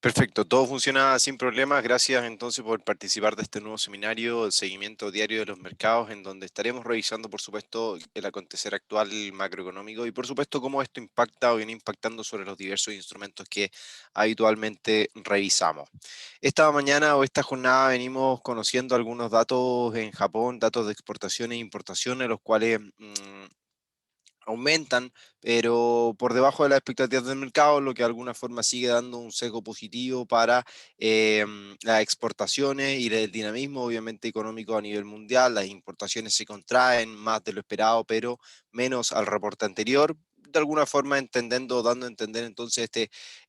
Perfecto, todo funciona sin problemas. Gracias entonces por participar de este nuevo seminario, el seguimiento diario de los mercados, en donde estaremos revisando, por supuesto, el acontecer actual macroeconómico y, por supuesto, cómo esto impacta o viene impactando sobre los diversos instrumentos que habitualmente revisamos. Esta mañana o esta jornada venimos conociendo algunos datos en Japón, datos de exportaciones e importaciones, los cuales aumentan, pero por debajo de las expectativas del mercado, lo que de alguna forma sigue dando un sesgo positivo para las exportaciones y el dinamismo, obviamente, económico a nivel mundial. Las importaciones se contraen más de lo esperado, pero menos al reporte anterior. De alguna forma entendiendo, dando a entender entonces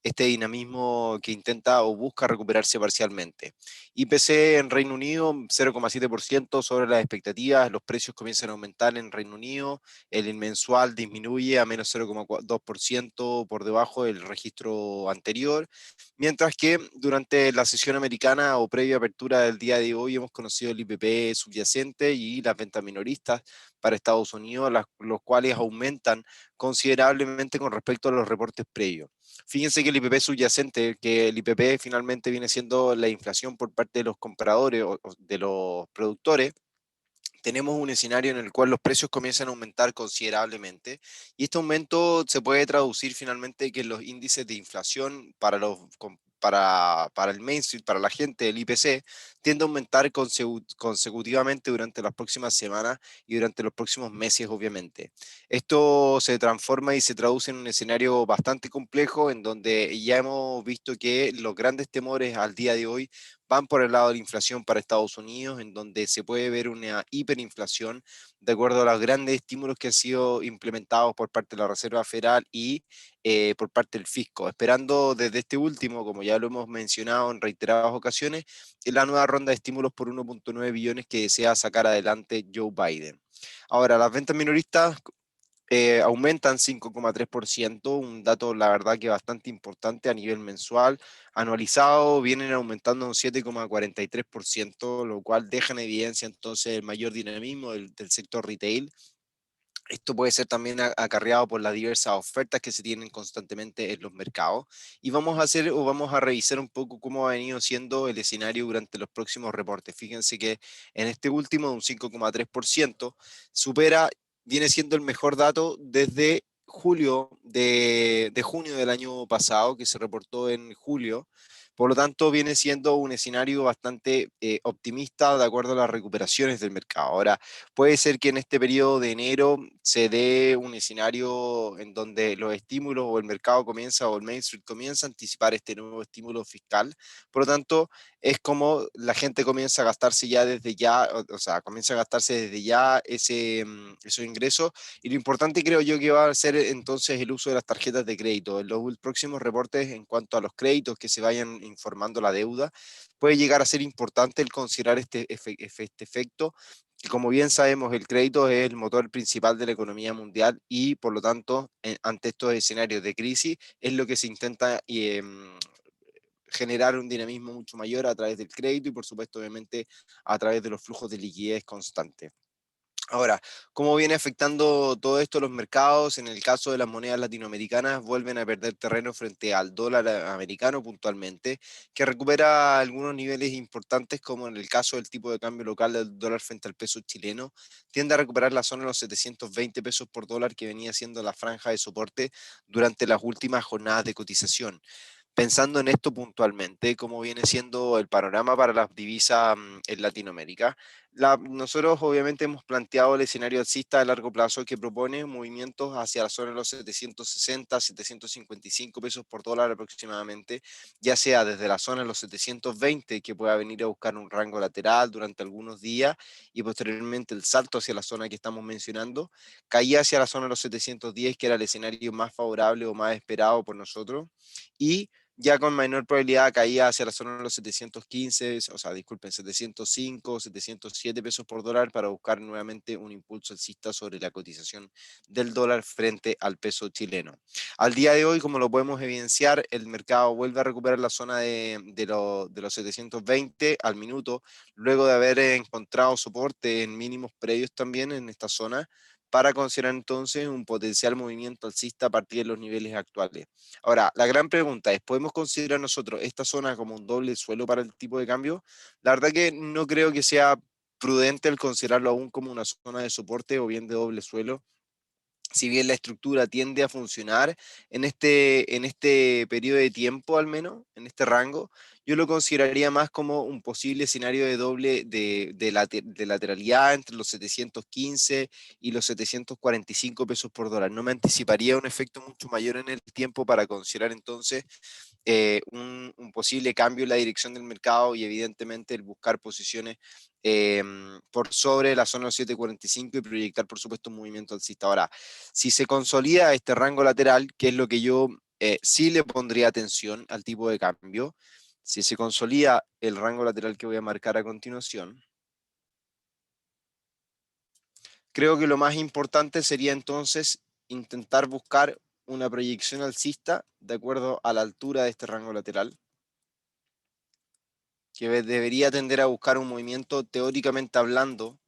este dinamismo que intenta o busca recuperarse parcialmente. IPC en Reino Unido 0,7% sobre las expectativas, los precios comienzan a aumentar en Reino Unido, el mensual disminuye a menos 0,2% por debajo del registro anterior, mientras que durante la sesión americana o previa apertura del día de hoy hemos conocido el IPP subyacente y las ventas minoristas para Estados Unidos, los cuales aumentan considerablemente con respecto a los reportes previos. Fíjense que el IPP subyacente, que el IPP finalmente viene siendo la inflación por parte de los compradores o de los productores, tenemos un escenario en el cual los precios comienzan a aumentar considerablemente y este aumento se puede traducir finalmente que los índices de inflación para el mainstream, para la gente del IPC, tiende a aumentar consecutivamente durante las próximas semanas y durante los próximos meses, obviamente. Esto se transforma y se traduce en un escenario bastante complejo en donde ya hemos visto que los grandes temores al día de hoy van por el lado de la inflación para Estados Unidos, en donde se puede ver una hiperinflación de acuerdo a los grandes estímulos que han sido implementados por parte de la Reserva Federal y por parte del fisco, esperando desde este último, como ya lo hemos mencionado en reiteradas ocasiones, la nueva ronda de estímulos por 1,9 billones que desea sacar adelante Joe Biden. Ahora, las ventas minoristas aumentan 5,3%, un dato la verdad que bastante importante a nivel mensual. Anualizado vienen aumentando un 7,43%, lo cual deja en evidencia entonces el mayor dinamismo del sector retail. Esto puede ser también acarreado por las diversas ofertas que se tienen constantemente en los mercados. Y vamos a hacer o vamos a revisar un poco cómo ha venido siendo el escenario durante los próximos reportes. Fíjense que en este último, de un 5,3%, supera, viene siendo el mejor dato desde julio de junio del año pasado, que se reportó en julio. Por lo tanto, viene siendo un escenario bastante optimista de acuerdo a las recuperaciones del mercado. Ahora, puede ser que en este periodo de enero se dé un escenario en donde los estímulos o el mercado comienza o el mainstream comienza a anticipar este nuevo estímulo fiscal. Por lo tanto, es como la gente comienza a gastarse ya desde ya, o sea, comienza a gastarse desde ya esos ingresos. Y lo importante creo yo que va a ser entonces el uso de las tarjetas de crédito. En los próximos reportes en cuanto a los créditos que se vayan informando la deuda, puede llegar a ser importante el considerar este efecto que, como bien sabemos, el crédito es el motor principal de la economía mundial y por lo tanto ante estos escenarios de crisis es lo que se intenta generar un dinamismo mucho mayor a través del crédito y por supuesto obviamente a través de los flujos de liquidez constantes. Ahora, ¿cómo viene afectando todo esto los mercados? En el caso de las monedas latinoamericanas, vuelven a perder terreno frente al dólar americano puntualmente, que recupera algunos niveles importantes, como en el caso del tipo de cambio local del dólar frente al peso chileno, tiende a recuperar la zona de los 720 pesos por dólar que venía siendo la franja de soporte durante las últimas jornadas de cotización. Pensando en esto puntualmente, cómo viene siendo el panorama para las divisas en Latinoamérica, nosotros obviamente hemos planteado el escenario alcista a largo plazo que propone movimientos hacia la zona de los 760, 755 pesos por dólar aproximadamente, ya sea desde la zona de los 720 que pueda venir a buscar un rango lateral durante algunos días y posteriormente el salto hacia la zona que estamos mencionando, caía hacia la zona de los 710 que era el escenario más favorable o más esperado por nosotros y ya con menor probabilidad caía hacia la zona de los 715, o sea, disculpen, 705, 707 pesos por dólar para buscar nuevamente un impulso alcista sobre la cotización del dólar frente al peso chileno. Al día de hoy, como lo podemos evidenciar, el mercado vuelve a recuperar la zona de los 720 al minuto, luego de haber encontrado soporte en mínimos previos también en esta zona, para considerar entonces un potencial movimiento alcista a partir de los niveles actuales. Ahora, la gran pregunta es, ¿podemos considerar nosotros esta zona como un doble suelo para el tipo de cambio? La verdad que no creo que sea prudente el considerarlo aún como una zona de soporte o bien de doble suelo, si bien la estructura tiende a funcionar en este periodo de tiempo, al menos, en este rango, yo lo consideraría más como un posible escenario de doble de lateralidad entre los 715 y los 745 pesos por dólar. No me anticiparía un efecto mucho mayor en el tiempo para considerar entonces un posible cambio en la dirección del mercado y evidentemente el buscar posiciones por sobre la zona 745 y proyectar por supuesto un movimiento alcista. Ahora, si se consolida este rango lateral, que es lo que yo sí le pondría atención al tipo de cambio, si se consolida el rango lateral que voy a marcar a continuación, creo que lo más importante sería entonces intentar buscar una proyección alcista de acuerdo a la altura de este rango lateral, que debería tender a buscar un movimiento teóricamente hablando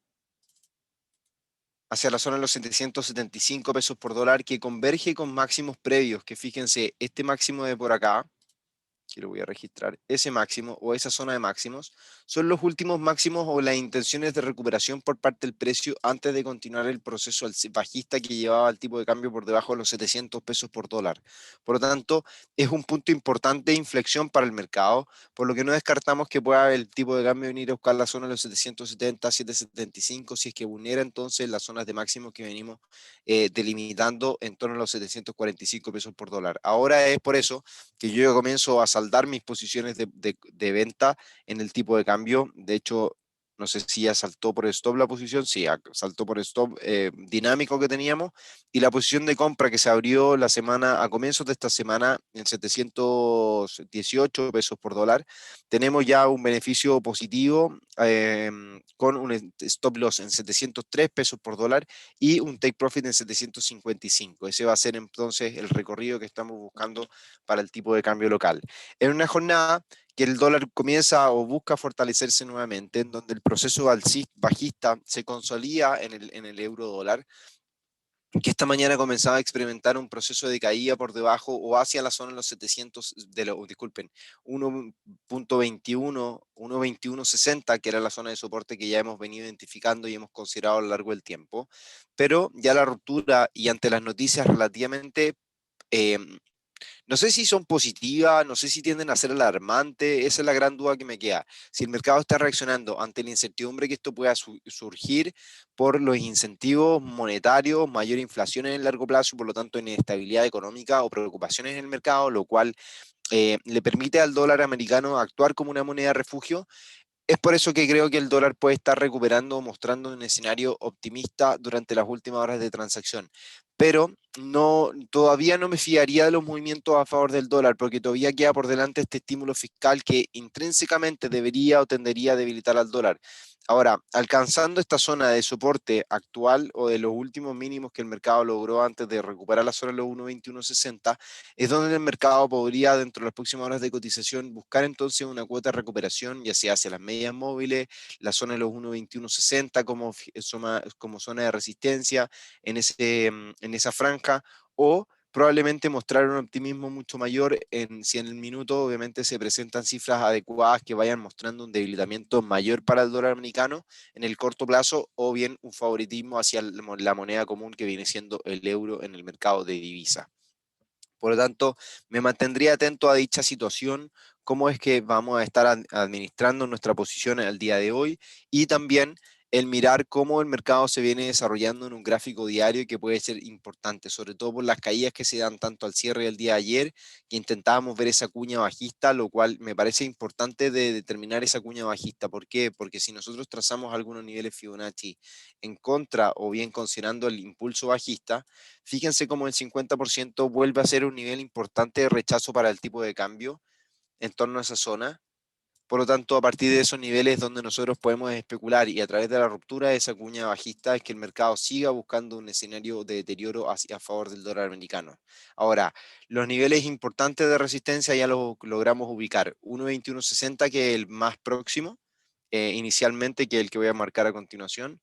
hacia la zona de los 775 pesos por dólar que converge con máximos previos, que fíjense, este máximo de por acá, que lo voy a registrar, ese máximo o esa zona de máximos, son los últimos máximos o las intenciones de recuperación por parte del precio antes de continuar el proceso bajista que llevaba el tipo de cambio por debajo de los 700 pesos por dólar. Por lo tanto, es un punto importante de inflexión para el mercado, por lo que no descartamos que pueda el tipo de cambio venir a buscar la zona de los 770, 775, si es que vulnera entonces las zonas de máximo que venimos delimitando en torno a los 745 pesos por dólar. Ahora es por eso que yo comienzo a saldar mis posiciones de venta en el tipo de cambio. De hecho, no sé si ya saltó por stop la posición, sí, saltó por stop dinámico que teníamos, y la posición de compra que se abrió la semana, a comienzos de esta semana, en 718 pesos por dólar, tenemos ya un beneficio positivo con un stop loss en 703 pesos por dólar y un take profit en 755. Ese va a ser entonces el recorrido que estamos buscando para el tipo de cambio local. En una jornada que el dólar comienza o busca fortalecerse nuevamente, en donde el proceso bajista se consolida en el euro dólar, que esta mañana comenzaba a experimentar un proceso de caída por debajo o hacia la zona de los 700, disculpen, 1.21, 1.2160, que era la zona de soporte que ya hemos venido identificando y hemos considerado a lo largo del tiempo, pero ya la ruptura y ante las noticias relativamente eh, no sé si son positivas, no sé si tienden a ser alarmantes, esa es la gran duda que me queda. Si el mercado está reaccionando ante la incertidumbre que esto pueda surgir por los incentivos monetarios, mayor inflación en el largo plazo, por lo tanto inestabilidad económica o preocupaciones en el mercado, lo cual le permite al dólar americano actuar como una moneda de refugio. Es por eso que creo que el dólar puede estar recuperando o mostrando un escenario optimista durante las últimas horas de transacción. Pero no, todavía no me fiaría de los movimientos a favor del dólar, porque todavía queda por delante este estímulo fiscal que intrínsecamente debería o tendería a debilitar al dólar. Ahora, alcanzando esta zona de soporte actual o de los últimos mínimos que el mercado logró antes de recuperar la zona de los 1.2160, es donde el mercado podría, dentro de las próximas horas de cotización, buscar entonces una cuota de recuperación, ya sea hacia las medias móviles, la zona de los 1.2160 como zona de resistencia en esa franja, o probablemente mostrar un optimismo mucho mayor si en el minuto obviamente se presentan cifras adecuadas que vayan mostrando un debilitamiento mayor para el dólar americano en el corto plazo, o bien un favoritismo hacia la moneda común que viene siendo el euro en el mercado de divisa. Por lo tanto, me mantendría atento a dicha situación, cómo es que vamos a estar administrando nuestra posición al día de hoy, y también el mirar cómo el mercado se viene desarrollando en un gráfico diario que puede ser importante, sobre todo por las caídas que se dan tanto al cierre del día de ayer, que intentábamos ver esa cuña bajista, lo cual me parece importante de determinar esa cuña bajista. ¿Por qué? Porque si nosotros trazamos algunos niveles Fibonacci en contra o bien considerando el impulso bajista, fíjense cómo el 50% vuelve a ser un nivel importante de rechazo para el tipo de cambio en torno a esa zona. Por lo tanto, a partir de esos niveles donde nosotros podemos especular y a través de la ruptura de esa cuña bajista es que el mercado siga buscando un escenario de deterioro a favor del dólar americano. Ahora, los niveles importantes de resistencia ya los logramos ubicar. 1.2160, que es el más próximo inicialmente, que es el que voy a marcar a continuación.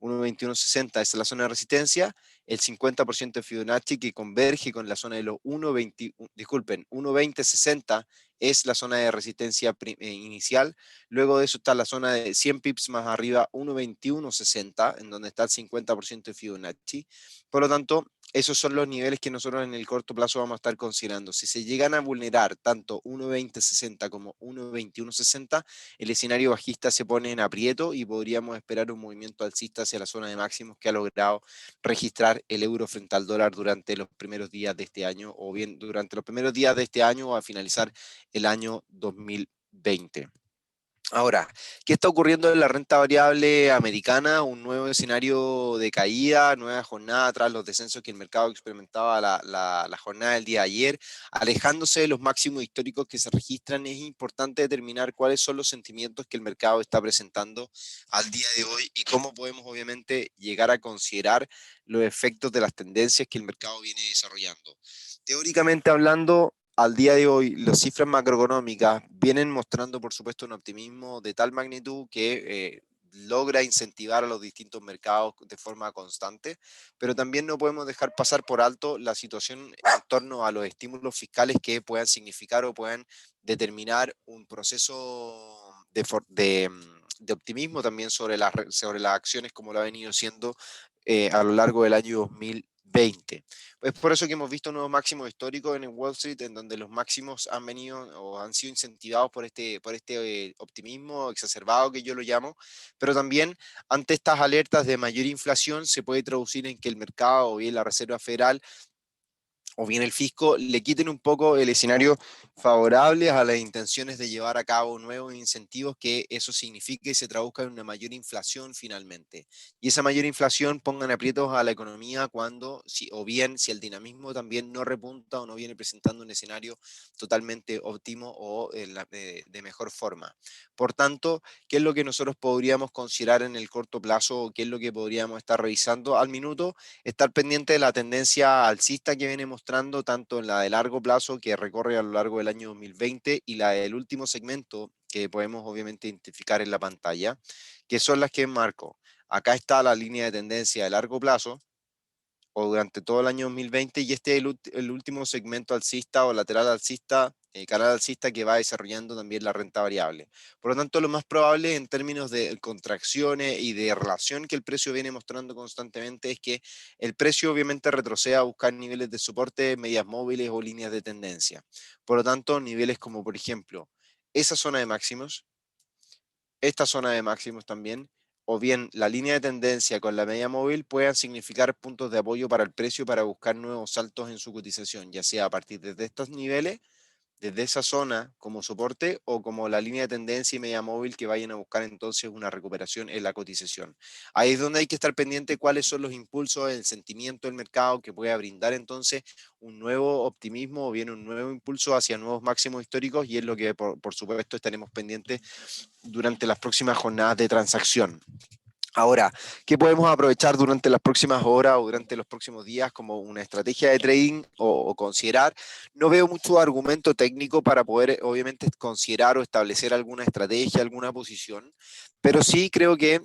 1.2160 es la zona de resistencia, el 50% de Fibonacci que converge con la zona de los 1.2060 es la zona de resistencia inicial. Luego de eso está la zona de 100 pips más arriba, 1.2160, en donde está el 50% de Fibonacci. Por lo tanto, esos son los niveles que nosotros en el corto plazo vamos a estar considerando. Si se llegan a vulnerar tanto 1.2060 como 1.2160, el escenario bajista se pone en aprieto y podríamos esperar un movimiento alcista hacia la zona de máximos que ha logrado registrar el euro frente al dólar durante los primeros días de este año, o bien durante los primeros días de este año o a finalizar el año 2020. Ahora, ¿qué está ocurriendo en la renta variable americana? Un nuevo escenario de caída, nueva jornada tras los descensos que el mercado experimentaba la jornada del día de ayer, alejándose de los máximos históricos que se registran. Es importante determinar cuáles son los sentimientos que el mercado está presentando al día de hoy y cómo podemos obviamente llegar a considerar los efectos de las tendencias que el mercado viene desarrollando. Teóricamente hablando, al día de hoy, las cifras macroeconómicas vienen mostrando, por supuesto, un optimismo de tal magnitud que logra incentivar a los distintos mercados de forma constante, pero también no podemos dejar pasar por alto la situación en torno a los estímulos fiscales que puedan significar o puedan determinar un proceso de optimismo también sobre las acciones como lo ha venido siendo a lo largo del año 2020. Es por eso que hemos visto nuevos máximos históricos en el Wall Street, en donde los máximos han venido o han sido incentivados por este optimismo exacerbado que yo lo llamo, pero también ante estas alertas de mayor inflación se puede traducir en que el mercado o bien la Reserva Federal o bien el fisco le quiten un poco el escenario favorable a las intenciones de llevar a cabo nuevos incentivos, que eso signifique y se traduzca en una mayor inflación finalmente. Y esa mayor inflación pongan aprietos a la economía cuando, o bien si el dinamismo también no repunta o no viene presentando un escenario totalmente óptimo o de mejor forma. Por tanto, ¿qué es lo que nosotros podríamos considerar en el corto plazo o qué es lo que podríamos estar revisando al minuto? Estar pendiente de la tendencia alcista que viene mostrando tanto en la de largo plazo que recorre a lo largo del año 2020 y la del último segmento que podemos obviamente identificar en la pantalla, que son las que marco. Acá está la línea de tendencia de largo plazo o durante todo el año 2020 y este es el último segmento alcista o lateral alcista, canal alcista que va desarrollando también la renta variable. Por lo tanto, lo más probable en términos de contracciones y de relación que el precio viene mostrando constantemente es que el precio obviamente retroceda a buscar niveles de soporte, medias móviles o líneas de tendencia. Por lo tanto, niveles como por ejemplo esa zona de máximos, esta zona de máximos también, o bien la línea de tendencia con la media móvil puedan significar puntos de apoyo para el precio para buscar nuevos saltos en su cotización, ya sea a partir de estos niveles desde esa zona como soporte o como la línea de tendencia y media móvil que vayan a buscar entonces una recuperación en la cotización. Ahí es donde hay que estar pendiente cuáles son los impulsos, el sentimiento del mercado que pueda brindar entonces un nuevo optimismo o bien un nuevo impulso hacia nuevos máximos históricos y es lo que por supuesto estaremos pendientes durante las próximas jornadas de transacción. Ahora, ¿qué podemos aprovechar durante las próximas horas o durante los próximos días como una estrategia de trading o considerar? No veo mucho argumento técnico para poder, obviamente, considerar o establecer alguna estrategia, alguna posición, pero sí creo que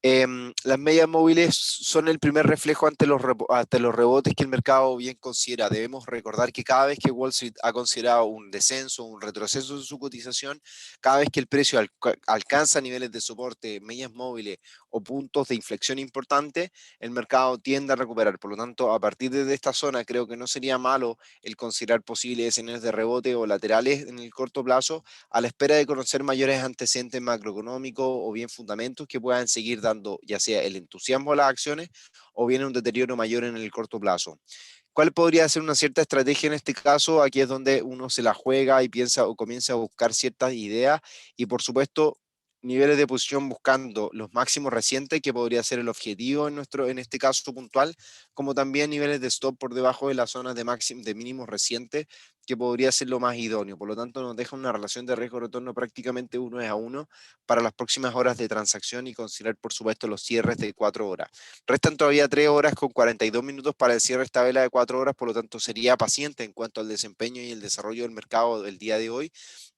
las medias móviles son el primer reflejo ante los rebotes que el mercado bien considera. Debemos recordar que cada vez que Wall Street ha considerado un descenso, un retroceso en su cotización, cada vez que el precio alcanza niveles de soporte, medias móviles o puntos de inflexión importantes, el mercado tiende a recuperar. Por lo tanto, a partir de esta zona, creo que no sería malo el considerar posibles escenarios de rebote o laterales en el corto plazo, a la espera de conocer mayores antecedentes macroeconómicos o bien fundamentos que puedan seguir dando ya sea el entusiasmo a las acciones o bien un deterioro mayor en el corto plazo. ¿Cuál podría ser una cierta estrategia en este caso? Aquí es donde uno se la juega y piensa o comienza a buscar ciertas ideas y por supuesto niveles de posición buscando los máximos recientes, que podría ser el objetivo en este caso puntual, como también niveles de stop por debajo de las zonas de mínimos recientes, que podría ser lo más idóneo. Por lo tanto, nos deja una relación de riesgo-retorno prácticamente 1:1 para las próximas horas de transacción y considerar, por supuesto, los cierres de 4 horas. Restan todavía 3 horas con 42 minutos para el cierre de esta vela de 4 horas, por lo tanto sería paciente en cuanto al desempeño y el desarrollo del mercado del día de hoy.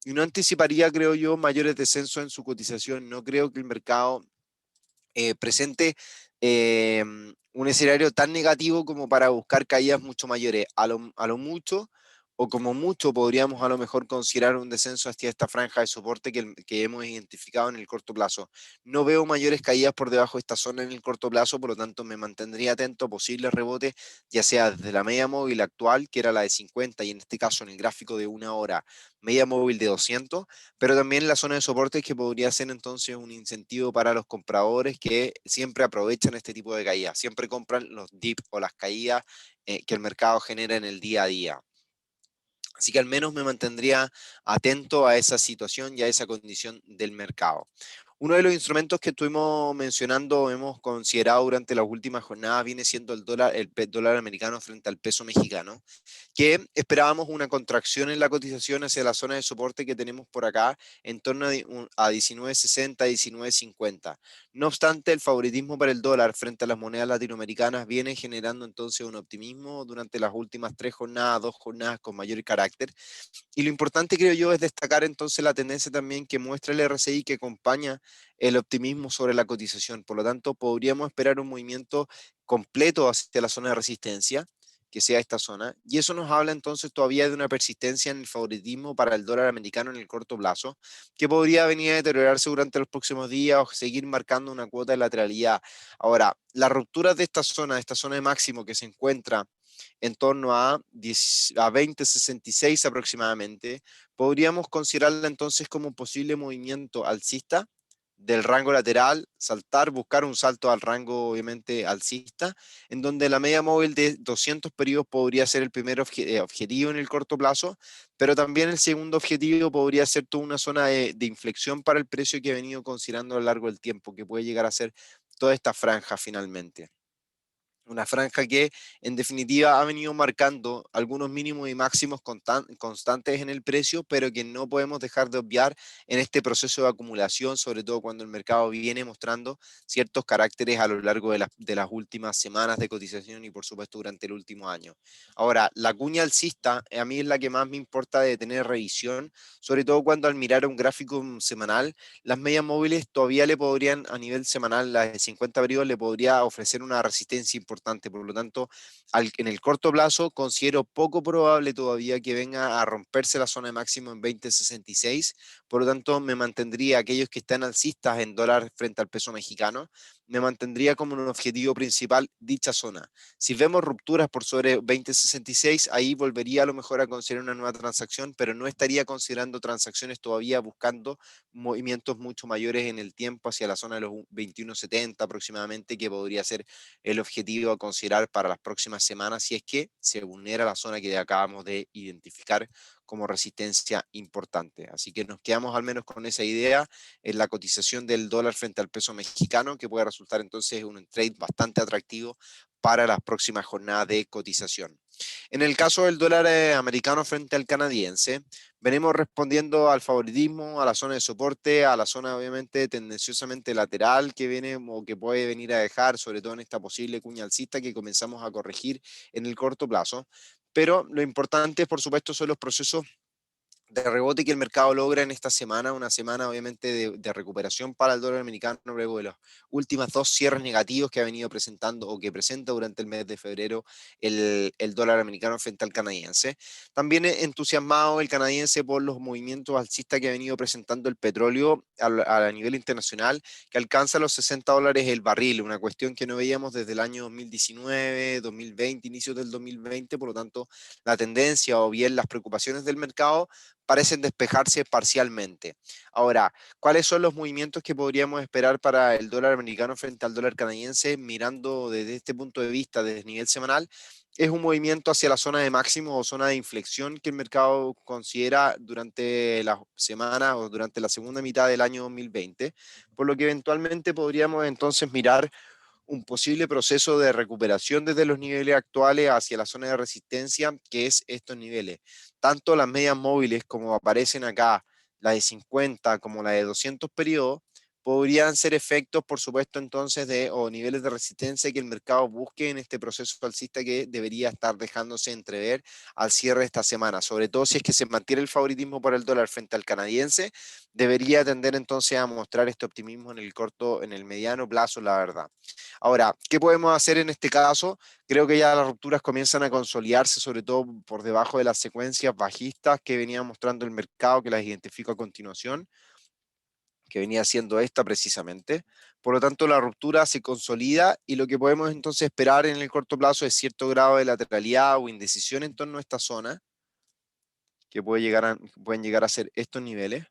Y no anticiparía, creo yo, mayores descensos en su cotización. No creo que el mercado presente un escenario tan negativo como para buscar caídas mucho mayores. A lo mucho, o como mucho, podríamos a lo mejor considerar un descenso hacia esta franja de soporte que hemos identificado en el corto plazo. No veo mayores caídas por debajo de esta zona en el corto plazo, por lo tanto me mantendría atento a posibles rebotes, ya sea desde la media móvil actual, que era la de 50, y en este caso en el gráfico de una hora, media móvil de 200, pero también la zona de soporte que podría ser entonces un incentivo para los compradores que siempre aprovechan este tipo de caídas, siempre compran los dips o las caídas que el mercado genera en el día a día. Así que al menos me mantendría atento a esa situación y a esa condición del mercado. Uno de los instrumentos que estuvimos mencionando, hemos considerado durante las últimas jornadas, viene siendo el dólar americano frente al peso mexicano, que esperábamos una contracción en la cotización hacia la zona de soporte que tenemos por acá, en torno a 19.60, 19.50. No obstante, el favoritismo para el dólar frente a las monedas latinoamericanas viene generando entonces un optimismo durante las últimas 3 jornadas, 2 jornadas con mayor carácter. Y lo importante, creo yo, es destacar entonces la tendencia también que muestra el RSI que acompaña el optimismo sobre la cotización. Por lo tanto, podríamos esperar un movimiento completo hacia la zona de resistencia, que sea esta zona, y eso nos habla entonces todavía de una persistencia en el favoritismo para el dólar americano en el corto plazo, que podría venir a deteriorarse durante los próximos días o seguir marcando una cuota de lateralidad. Ahora, las rupturas de esta zona de máximo que se encuentra en torno a 20.66 aproximadamente, podríamos considerarla entonces como un posible movimiento alcista del rango lateral, saltar, buscar un salto al rango obviamente alcista, en donde la media móvil de 200 periodos podría ser el primer objetivo en el corto plazo, pero también el segundo objetivo podría ser toda una zona de inflexión para el precio que he venido considerando a lo largo del tiempo, que puede llegar a ser toda esta franja finalmente. Una franja que en definitiva ha venido marcando algunos mínimos y máximos constantes en el precio, pero que no podemos dejar de obviar en este proceso de acumulación, sobre todo cuando el mercado viene mostrando ciertos caracteres a lo largo de las últimas semanas de cotización y por supuesto durante el último año. Ahora, la cuña alcista a mí es la que más me importa de tener revisión, sobre todo cuando al mirar un gráfico semanal, las medias móviles todavía le podrían, a nivel semanal, las de 50 periodos le podría ofrecer una resistencia importante. Por lo tanto, en el corto plazo considero poco probable todavía que venga a romperse la zona de máximo en 20.66. Por lo tanto, me mantendría aquellos que están alcistas en dólar frente al peso mexicano, me mantendría como un objetivo principal dicha zona. Si vemos rupturas por sobre 20.66, ahí volvería a lo mejor a considerar una nueva transacción, pero no estaría considerando transacciones todavía buscando movimientos mucho mayores en el tiempo hacia la zona de los 21.70 aproximadamente, que podría ser el objetivo a considerar para las próximas semanas si es que se vulnera la zona que acabamos de identificar como resistencia importante. Así que nos quedamos al menos con esa idea en la cotización del dólar frente al peso mexicano, que puede resultar entonces un trade bastante atractivo para las próximas jornadas de cotización. En el caso del dólar americano frente al canadiense, venimos respondiendo al favoritismo, a la zona de soporte, a la zona obviamente tendenciosamente lateral que viene o que puede venir a dejar, sobre todo en esta posible cuña alcista que comenzamos a corregir en el corto plazo. Pero lo importante, por supuesto, son los procesos de rebote que el mercado logra en esta semana, una semana obviamente de recuperación para el dólar americano luego de los últimos 2 cierres negativos que ha venido presentando o que presenta durante el mes de febrero el dólar americano frente al canadiense. También entusiasmado el canadiense por los movimientos alcistas que ha venido presentando el petróleo a nivel internacional, que alcanza los $60 el barril, una cuestión que no veíamos desde el año 2019, 2020, inicios del 2020, por lo tanto la tendencia o bien las preocupaciones del mercado parecen despejarse parcialmente. Ahora, ¿cuáles son los movimientos que podríamos esperar para el dólar americano frente al dólar canadiense mirando desde este punto de vista, desde el nivel semanal? Es un movimiento hacia la zona de máximo o zona de inflexión que el mercado considera durante la semana o durante la segunda mitad del año 2020, por lo que eventualmente podríamos entonces mirar un posible proceso de recuperación desde los niveles actuales hacia la zona de resistencia, que es estos niveles. Tanto las medias móviles como aparecen acá, la de 50 como la de 200 periodos, podrían ser efectos, por supuesto, entonces, o niveles de resistencia que el mercado busque en este proceso alcista que debería estar dejándose entrever al cierre de esta semana. Sobre todo si es que se mantiene el favoritismo por el dólar frente al canadiense, debería tender entonces a mostrar este optimismo en el corto, en el mediano plazo, la verdad. Ahora, ¿qué podemos hacer en este caso? Creo que ya las rupturas comienzan a consolidarse, sobre todo por debajo de las secuencias bajistas que venía mostrando el mercado, que las identifico a continuación, que venía siendo esta precisamente. Por lo tanto, la ruptura se consolida y lo que podemos entonces esperar en el corto plazo es cierto grado de lateralidad o indecisión en torno a esta zona, que pueden llegar a ser estos niveles.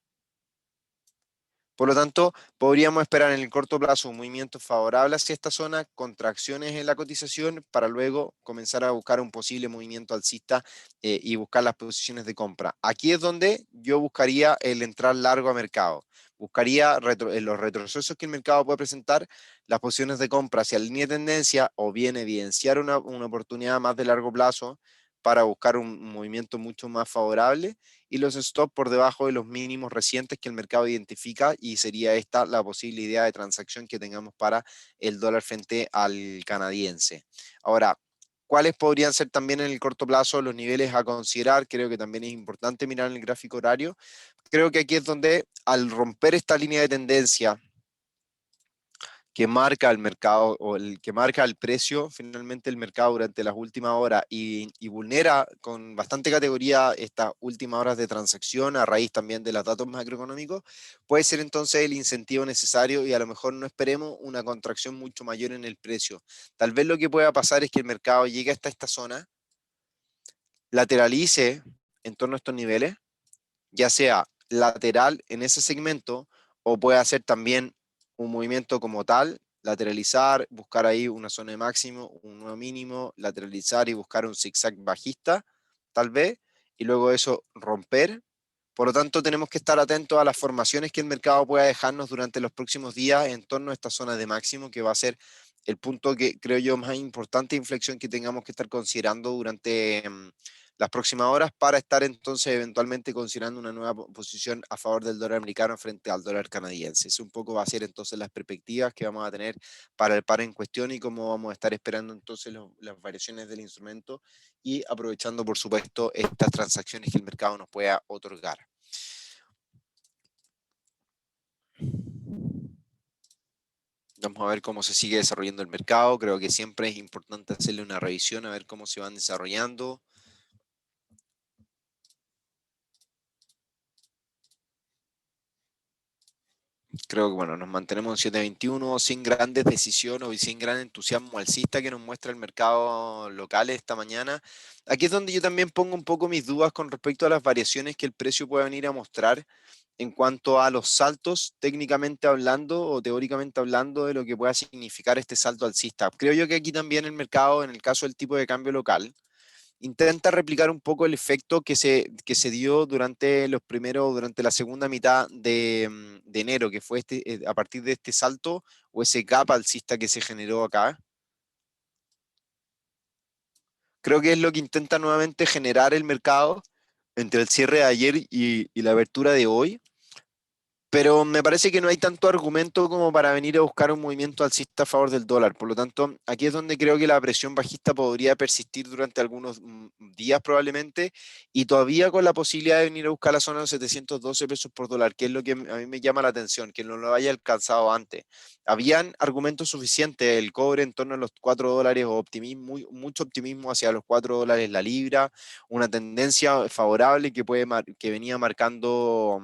Por lo tanto, podríamos esperar en el corto plazo un movimiento favorable hacia esta zona, contracciones en la cotización, para luego comenzar a buscar un posible movimiento alcista y buscar las posiciones de compra. Aquí es donde yo buscaría el entrar largo a mercado. Buscaría en los retrocesos que el mercado puede presentar, las posiciones de compra hacia la línea de tendencia o bien evidenciar una oportunidad más de largo plazo para buscar un movimiento mucho más favorable y los stop por debajo de los mínimos recientes que el mercado identifica y sería esta la posible idea de transacción que tengamos para el dólar frente al canadiense. Ahora, ¿cuáles podrían ser también en el corto plazo los niveles a considerar? Creo que también es importante mirar en el gráfico horario. Creo que aquí es donde al romper esta línea de tendencia que marca el mercado o el que marca el precio finalmente el mercado durante las últimas horas y vulnera con bastante categoría estas últimas horas de transacción a raíz también de los datos macroeconómicos, puede ser entonces el incentivo necesario y a lo mejor no esperemos una contracción mucho mayor en el precio. Tal vez lo que pueda pasar es que el mercado llegue hasta esta zona, lateralice en torno a estos niveles, ya sea lateral en ese segmento o puede hacer también un movimiento como tal, lateralizar, buscar ahí una zona de máximo, un nuevo mínimo, lateralizar y buscar un zigzag bajista, tal vez, y luego eso romper. Por lo tanto, tenemos que estar atentos a las formaciones que el mercado pueda dejarnos durante los próximos días en torno a esta zona de máximo, que va a ser el punto que creo yo más importante de inflexión que tengamos que estar considerando durante las próximas horas para estar entonces eventualmente considerando una nueva posición a favor del dólar americano frente al dólar canadiense. Eso un poco va a ser entonces las perspectivas que vamos a tener para el par en cuestión y cómo vamos a estar esperando entonces las variaciones del instrumento y aprovechando por supuesto estas transacciones que el mercado nos pueda otorgar. Vamos a ver cómo se sigue desarrollando el mercado. Creo que siempre es importante hacerle una revisión a ver cómo se van desarrollando. Creo que bueno, nos mantenemos en 721 sin grandes decisiones o sin gran entusiasmo alcista que nos muestra el mercado local esta mañana. Aquí es donde yo también pongo un poco mis dudas con respecto a las variaciones que el precio puede venir a mostrar en cuanto a los saltos técnicamente hablando o teóricamente hablando de lo que pueda significar este salto alcista. Creo yo que aquí también el mercado, en el caso del tipo de cambio local, intenta replicar un poco el efecto que se dio durante los primeros, durante la segunda mitad de enero, que fue a partir de este salto o ese gap alcista que se generó acá. Creo que es lo que intenta nuevamente generar el mercado entre el cierre de ayer y la apertura de hoy. Pero me parece que no hay tanto argumento como para venir a buscar un movimiento alcista a favor del dólar. Por lo tanto, aquí es donde creo que la presión bajista podría persistir durante algunos días probablemente y todavía con la posibilidad de venir a buscar la zona de los 712 pesos por dólar, que es lo que a mí me llama la atención, que no lo haya alcanzado antes. Habían argumentos suficientes, el cobre en torno a los 4 dólares o optimismo, mucho optimismo hacia los 4 dólares la libra, una tendencia favorable que venía marcando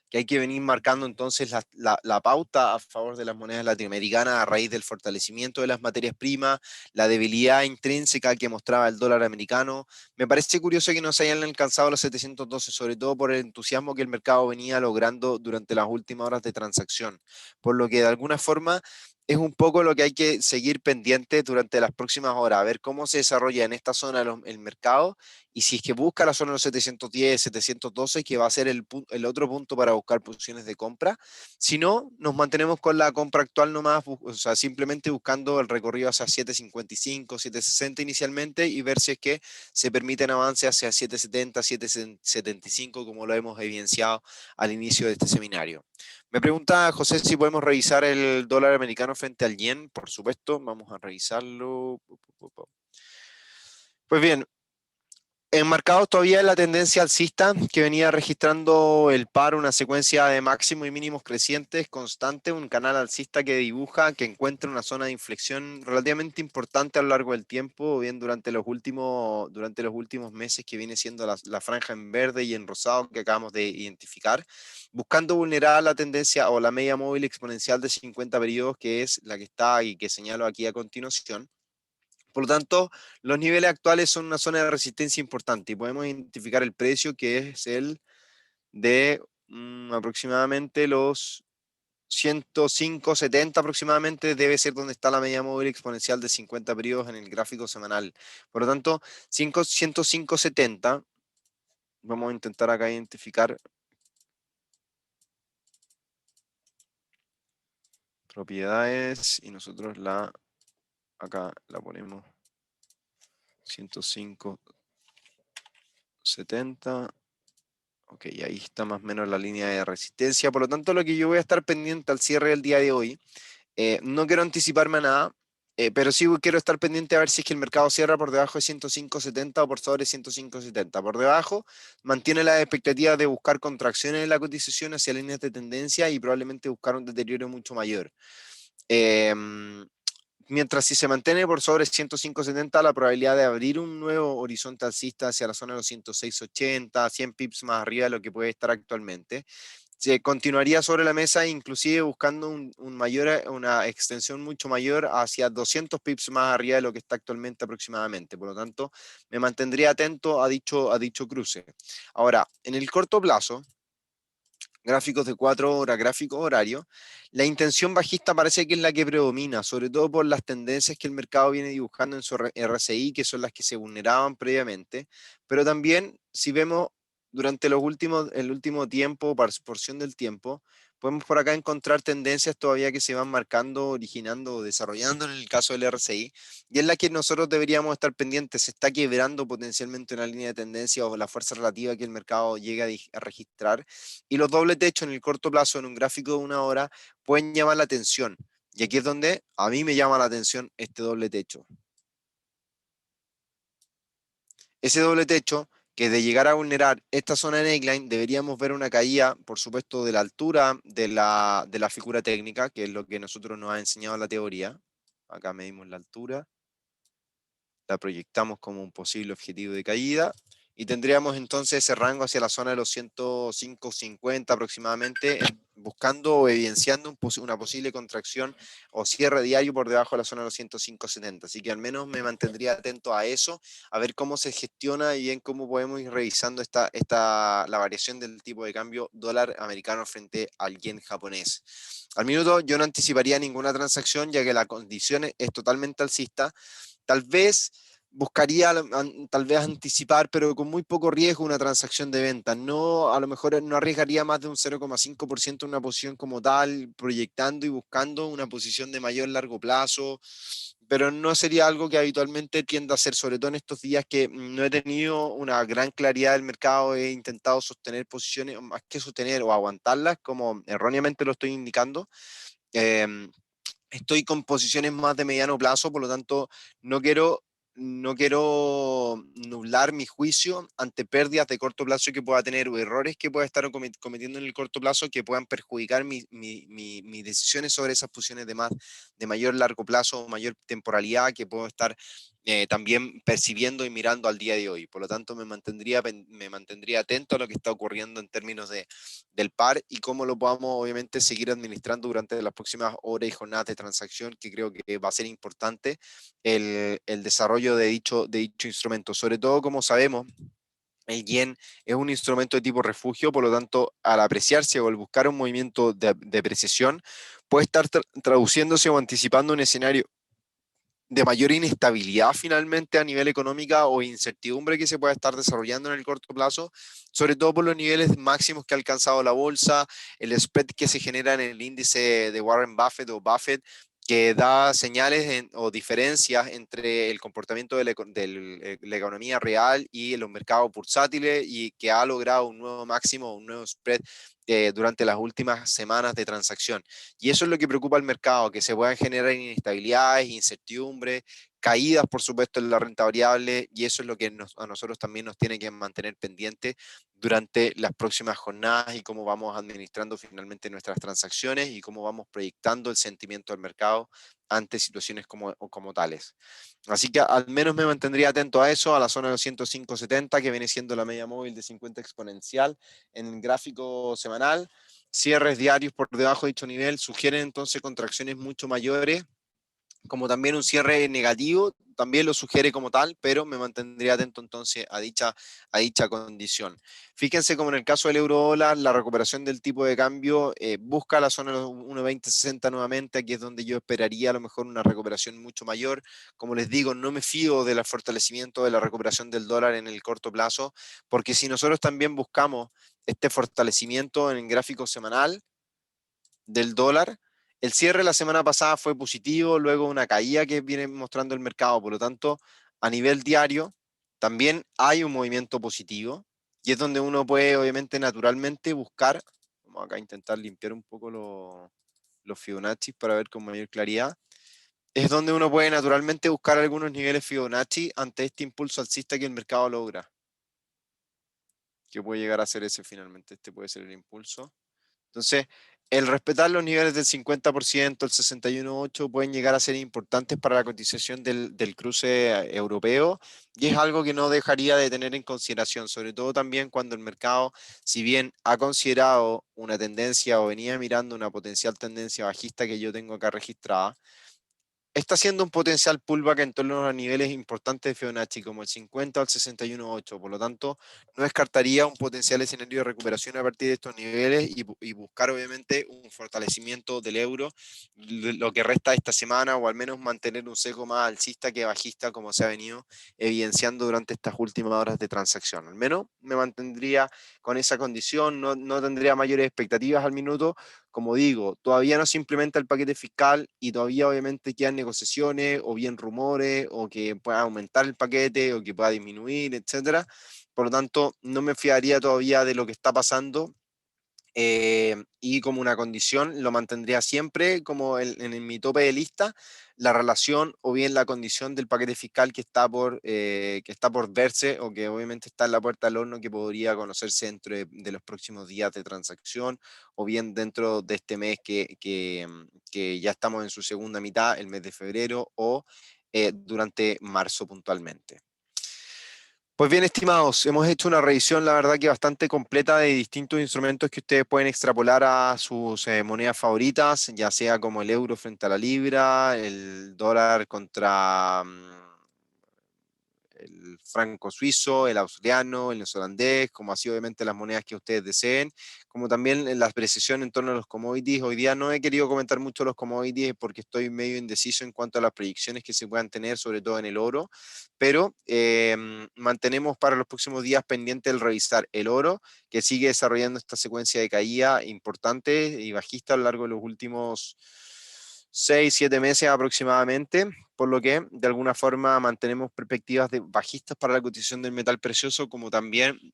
que hay que venir marcando entonces la pauta a favor de las monedas latinoamericanas a raíz del fortalecimiento de las materias primas, la debilidad intrínseca que mostraba el dólar americano. Me parece curioso que no se hayan alcanzado los 712, sobre todo por el entusiasmo que el mercado venía logrando durante las últimas horas de transacción, por lo que de alguna forma es un poco lo que hay que seguir pendiente durante las próximas horas, a ver cómo se desarrolla en esta zona el mercado y si es que busca la zona de los 710, 712, que va a ser el otro punto para buscar posiciones de compra. Si no, nos mantenemos con la compra actual nomás, o sea, simplemente buscando el recorrido hacia 755, 760 inicialmente y ver si es que se permiten avances hacia 770, 775, como lo hemos evidenciado al inicio de este seminario. Me pregunta José si podemos revisar el dólar americano frente al yen. Por supuesto, vamos a revisarlo. Pues bien, enmarcados todavía en la tendencia alcista que venía registrando el par, una secuencia de máximos y mínimos crecientes constante, un canal alcista que dibuja, que encuentra una zona de inflexión relativamente importante a lo largo del tiempo, o bien durante los últimos meses que viene siendo la franja en verde y en rosado que acabamos de identificar, buscando vulnerar la tendencia o la media móvil exponencial de 50 periodos, que es la que está y que señalo aquí a continuación. Por lo tanto, los niveles actuales son una zona de resistencia importante y podemos identificar el precio que es el de aproximadamente los 105.70 aproximadamente, debe ser donde está la media móvil exponencial de 50 periodos en el gráfico semanal. Por lo tanto, 105.70, vamos a intentar acá identificar propiedades y nosotros acá la ponemos 105.70. Ok, ahí está más o menos la línea de resistencia. Por lo tanto, lo que yo voy a estar pendiente al cierre del día de hoy, no quiero anticiparme a nada, pero sí quiero estar pendiente a ver si es que el mercado cierra por debajo de 105.70 o por sobre 105.70. Por debajo, mantiene las expectativas de buscar contracciones en la cotización hacia líneas de tendencia y probablemente buscar un deterioro mucho mayor. Em, Mientras si se mantiene por sobre 105.70, la probabilidad de abrir un nuevo horizonte alcista hacia la zona de los 106.80, 100 pips más arriba de lo que puede estar actualmente, se continuaría sobre la mesa, inclusive buscando una extensión mucho mayor hacia 200 pips más arriba de lo que está actualmente aproximadamente. Por lo tanto, me mantendría atento a dicho cruce. Ahora, en el corto plazo, gráficos de 4 horas, gráficos horarios, la intención bajista parece que es la que predomina, sobre todo por las tendencias que el mercado viene dibujando en su RSI, que son las que se vulneraban previamente, pero también si vemos durante el último tiempo, porción del tiempo, podemos por acá encontrar tendencias todavía que se van marcando, originando o desarrollando en el caso del RSI, y es la que nosotros deberíamos estar pendientes. Se está quebrando potencialmente una línea de tendencia o la fuerza relativa que el mercado llega a registrar, y los dobles techos en el corto plazo, en un gráfico de una hora, pueden llamar la atención. Y aquí es donde a mí me llama la atención este doble techo. Ese doble techo, que de llegar a vulnerar esta zona de neckline, deberíamos ver una caída, por supuesto, de la altura de la figura técnica, que es lo que nosotros nos ha enseñado la teoría. Acá medimos la altura, la proyectamos como un posible objetivo de caída, y tendríamos entonces ese rango hacia la zona de los 105.50 aproximadamente, buscando o evidenciando una posible contracción o cierre diario por debajo de la zona de los 105.70. Así que al menos me mantendría atento a eso, a ver cómo se gestiona y en cómo podemos ir revisando la variación del tipo de cambio dólar americano frente al yen japonés. Al minuto yo no anticiparía ninguna transacción, ya que la condición es totalmente alcista. Tal vez buscaría tal vez anticipar, pero con muy poco riesgo, una transacción de venta. No, a lo mejor no arriesgaría más de un 0,5% en una posición como tal, proyectando y buscando una posición de mayor largo plazo, pero no sería algo que habitualmente tiendo a hacer, sobre todo en estos días que no he tenido una gran claridad del mercado. He intentado sostener posiciones, más que sostener o aguantarlas, como erróneamente lo estoy indicando. Eh, Estoy con posiciones más de mediano plazo, por lo tanto, no quiero, no quiero nublar mi juicio ante pérdidas de corto plazo que pueda tener o errores que pueda estar cometiendo en el corto plazo que puedan perjudicar mis decisiones sobre esas posiciones de mayor largo plazo o mayor temporalidad que puedo estar también percibiendo y mirando al día de hoy. Por lo tanto, me mantendría atento a lo que está ocurriendo en términos del par y cómo lo podamos obviamente seguir administrando durante las próximas horas y jornadas de transacción, que creo que va a ser importante el desarrollo de dicho instrumento. Sobre todo, como sabemos, el yen es un instrumento de tipo refugio, por lo tanto, al apreciarse o al buscar un movimiento de depreciación, puede estar traduciéndose o anticipando un escenario de mayor inestabilidad finalmente a nivel económica o incertidumbre que se pueda estar desarrollando en el corto plazo, sobre todo por los niveles máximos que ha alcanzado la bolsa, el spread que se genera en el índice de Warren Buffett o Buffett, que da señales o diferencias entre el comportamiento de la economía real y los mercados bursátiles, y que ha logrado un nuevo máximo, un nuevo spread durante las últimas semanas de transacción. Y eso es lo que preocupa al mercado, que se puedan generar inestabilidades, incertidumbres, caídas, por supuesto, en la renta variable, y eso es lo que a nosotros también nos tiene que mantener pendientes durante las próximas jornadas y cómo vamos administrando finalmente nuestras transacciones y cómo vamos proyectando el sentimiento del mercado ante situaciones como tales. Así que al menos me mantendría atento a eso, a la zona de los 105.70, que viene siendo la media móvil de 50 exponencial en el gráfico semanal. Cierres diarios por debajo de dicho nivel sugieren entonces contracciones mucho mayores, como también un cierre negativo, también lo sugiere como tal, pero me mantendría atento entonces a dicha condición. Fíjense como en el caso del euro dólar, la recuperación del tipo de cambio busca la zona de los 1.2060 nuevamente, aquí es donde yo esperaría a lo mejor una recuperación mucho mayor. Como les digo, no me fío del fortalecimiento de la recuperación del dólar en el corto plazo, porque si nosotros también buscamos este fortalecimiento en el gráfico semanal del dólar, el cierre la semana pasada fue positivo, luego una caída que viene mostrando el mercado, por lo tanto, a nivel diario también hay un movimiento positivo y es donde uno puede obviamente naturalmente buscar, vamos acá a intentar limpiar un poco los Fibonacci para ver con mayor claridad, es donde uno puede naturalmente buscar algunos niveles Fibonacci ante este impulso alcista que el mercado logra, que puede llegar a ser ese finalmente, este puede ser el impulso. Entonces, el respetar los niveles del 50%, el 61.8 pueden llegar a ser importantes para la cotización del cruce europeo y es algo que no dejaría de tener en consideración, sobre todo también cuando el mercado, si bien ha considerado una tendencia o venía mirando una potencial tendencia bajista que yo tengo acá registrada, está haciendo un potencial pullback en torno a niveles importantes de Fibonacci, como el 50 o el 61.8. Por lo tanto, no descartaría un potencial escenario de recuperación a partir de estos niveles y buscar, obviamente, un fortalecimiento del euro, lo que resta esta semana, o al menos mantener un sesgo más alcista que bajista, como se ha venido evidenciando durante estas últimas horas de transacción. Al menos me mantendría con esa condición, no tendría mayores expectativas al minuto. Como digo, todavía no se implementa el paquete fiscal y todavía obviamente quedan negociaciones o bien rumores o que pueda aumentar el paquete o que pueda disminuir, etcétera. Por lo tanto, no me fiaría todavía de lo que está pasando y como una condición lo mantendría siempre como en mi tope de lista, la relación o bien la condición del paquete fiscal que está por verse o que obviamente está en la puerta del horno, que podría conocerse dentro de los próximos días de transacción o bien dentro de este mes que ya estamos en su segunda mitad, el mes de febrero, o durante marzo puntualmente. Pues bien, estimados, hemos hecho una revisión, la verdad que bastante completa de distintos instrumentos que ustedes pueden extrapolar a sus monedas favoritas, ya sea como el euro frente a la libra, el dólar contra el franco suizo, el australiano, el neozelandés, como así obviamente las monedas que ustedes deseen, como también en la precisión en torno a los commodities. Hoy día no he querido comentar mucho los commodities porque estoy medio indeciso en cuanto a las proyecciones que se puedan tener, sobre todo en el oro, pero mantenemos para los próximos días pendiente el revisar el oro, que sigue desarrollando esta secuencia de caída importante y bajista a lo largo de los últimos 6, 7 meses aproximadamente, por lo que de alguna forma mantenemos perspectivas bajistas para la cotización del metal precioso, como también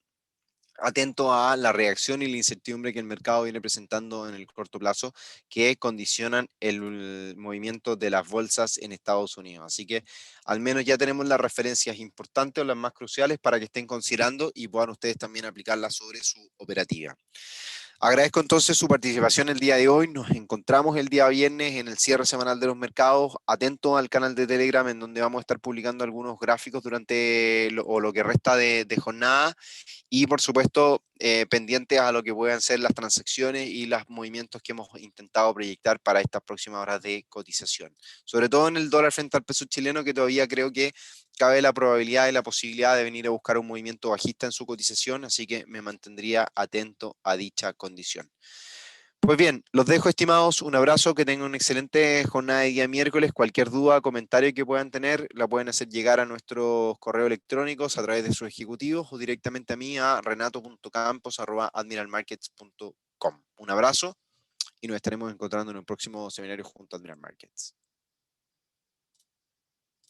atento a la reacción y la incertidumbre que el mercado viene presentando en el corto plazo, que condicionan el movimiento de las bolsas en Estados Unidos. Así que al menos ya tenemos las referencias importantes o las más cruciales para que estén considerando y puedan ustedes también aplicarlas sobre su operativa. Agradezco entonces su participación el día de hoy. Nos encontramos el día viernes en el cierre semanal de los mercados. Atento al canal de Telegram en donde vamos a estar publicando algunos gráficos durante lo que resta de jornada y por supuesto pendientes a lo que puedan ser las transacciones y los movimientos que hemos intentado proyectar para estas próximas horas de cotización. Sobre todo en el dólar frente al peso chileno, que todavía creo que cabe la probabilidad y la posibilidad de venir a buscar un movimiento bajista en su cotización, así que me mantendría atento a dicha condición. Pues bien, los dejo estimados, un abrazo, que tengan una excelente jornada de día miércoles. Cualquier duda, comentario que puedan tener, la pueden hacer llegar a nuestros correos electrónicos a través de sus ejecutivos o directamente a mí a renato.campos@admiralmarkets.com. Un abrazo y nos estaremos encontrando en un próximo seminario junto a Admiral Markets.